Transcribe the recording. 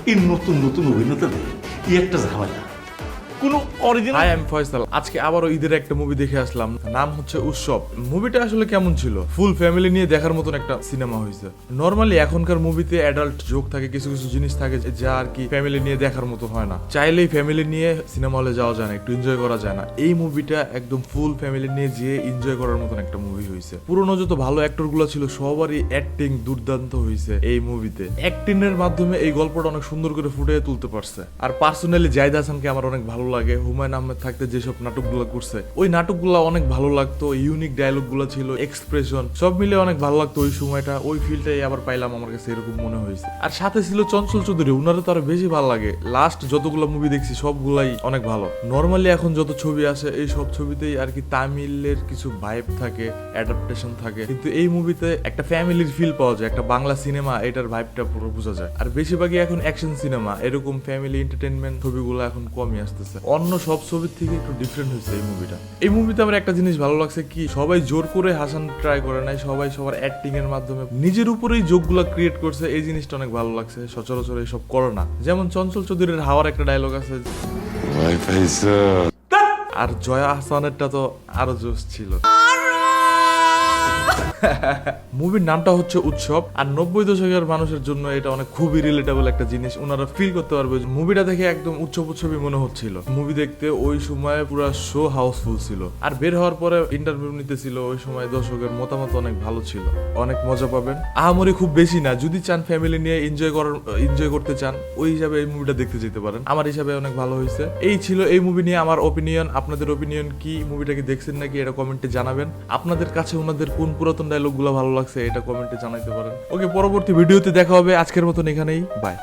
এই নতুন নতুন অভিনেতাদের কি একটা ঝামেলা, কোনো অরিজিনাল। হাই, আমি ফয়সাল। আজকে আবারও ঈদের একটা মুভি দেখে আসলাম, নাম হচ্ছে উৎসব। মুভিটা আসলে কেমন ছিল? ফুল ফ্যামিলি নিয়ে দেখার মতন একটা সিনেমা হয়েছে। নর্মালি এখনকার মুভিতে অ্যাডাল্ট জোক থাকে, কিছু কিছু জিনিস থাকে যা আর কি ফ্যামিলি নিয়ে দেখার মতো হয় না। চাইলেই ফ্যামিলি নিয়ে সিনেমা হলে যাওয়া যায় না, একটু এনজয় করা যায় না। এই মুভিটা একদম ফুল ফ্যামিলি নিয়ে যেয়ে এনজয় করার মতন একটা মুভি হয়েছে। পুরোনো যত ভালো অ্যাক্টর গুলো ছিল সবারই অ্যাক্টিং দুর্দান্ত হয়েছে এই মুভিতে। অ্যাক্টিং এর মাধ্যমে এই গল্পটা অনেক সুন্দর করে ফুটিয়ে তুলতে পারছে। আর পার্সোনালি জাহিদ হাসানকে আমার অনেক ভালো লাগে। হুমায়ুন আহমেদ থাকতে যেসব নাটকগুলো করছে, ওই নাটকগুলো অনেক ভালো লাগতো। ইউনিক ডায়লগ গুলো ছিল, এক্সপ্রেশন সব মিলে অনেক ভালো লাগতো। ওই সময়টা ওই ফিলটাই আবার পাইলাম, আমার কাছে এরকম মনে হয়েছে। আর সাথে ছিল চঞ্চল চৌধুরী, উনারা তো আরো বেশি ভালো লাগে। লাস্ট যতগুলো মুভি দেখছি সবগুলাই অনেক ভালো। নর্মালি এখন যত ছবি আসে এই সব ছবিতেই আর কি তামিলের কিছু ভাইব থাকে, অ্যাডাপ্টেশন থাকে, কিন্তু এই মুভিতে একটা ফ্যামিলির ফিল পাওয়া যায়। একটা বাংলা সিনেমা, এটার ভাইবটা পুরো বোঝা যায়। আর বেশিরভাগই এখন অ্যাকশন সিনেমা, এরকম ফ্যামিলি এন্টারটেইনমেন্ট ছবিগুলো এখন কমই আসতেছে। অন্য সব ছবির থেকে একটু ডিফারেন্ট হয়েছে এই মুভিটা। এই মুভিতে আমার একটা জিনিস ভালো লাগছে কি, সবাই জোর করে হাসান ট্রাই করে নাই, সবাই সবার অ্যাক্টিং এর মাধ্যমে নিজের উপরেই জোকগুলো ক্রিয়েট করছে। এই জিনিসটা অনেক ভালো লাগছে, সচরাচর এইসব করে না। যেমন চঞ্চল চৌধুরীর হাওয়ার একটা ডায়লগ আছে, আর জয়া আহসানেরটা তো আরো জোশ ছিল। মুভির নামটা হচ্ছে উৎসব, আর 90 দশকের মানুষের জন্য এটা অনেক খুবই রিলেটেবল একটা জিনিস। ওনারা ফিল করতে পারবে। মুভিটা দেখে একদম উৎসবই মনে হচ্ছিল। মুভি দেখতে ওই সময় পুরো শো হাউসফুল ছিল। আর বের হওয়ার পরে ইন্টারভিউ নিতেছিল, ওই সময় দর্শকের মতামত অনেক ভালো ছিল। অনেক মজা পাবেন। আহামরি খুব বেশি না, যদি চান ফ্যামিলি নিয়ে এনজয় করতে চান, ওই হিসাবে এই মুভিটা দেখতে যেতে পারেন। আমার হিসাবে অনেক ভালো হয়েছে। এই ছিল এই মুভি নিয়ে আমার ওপিনিয়ন। আপনাদের ওপিনিয়ন কি? মুভিটাকে দেখছেন নাকি এটা কমেন্টে জানাবেন। আপনাদের কাছে ওনাদের কোন পুরাতন ডায়লগ গুলো ভালো লাগছে এটা কমেন্টে জানাইতে পারেন। ওকে, পরবর্তী ভিডিওতে দেখা হবে। আজকের মতন এখানেই, বাই।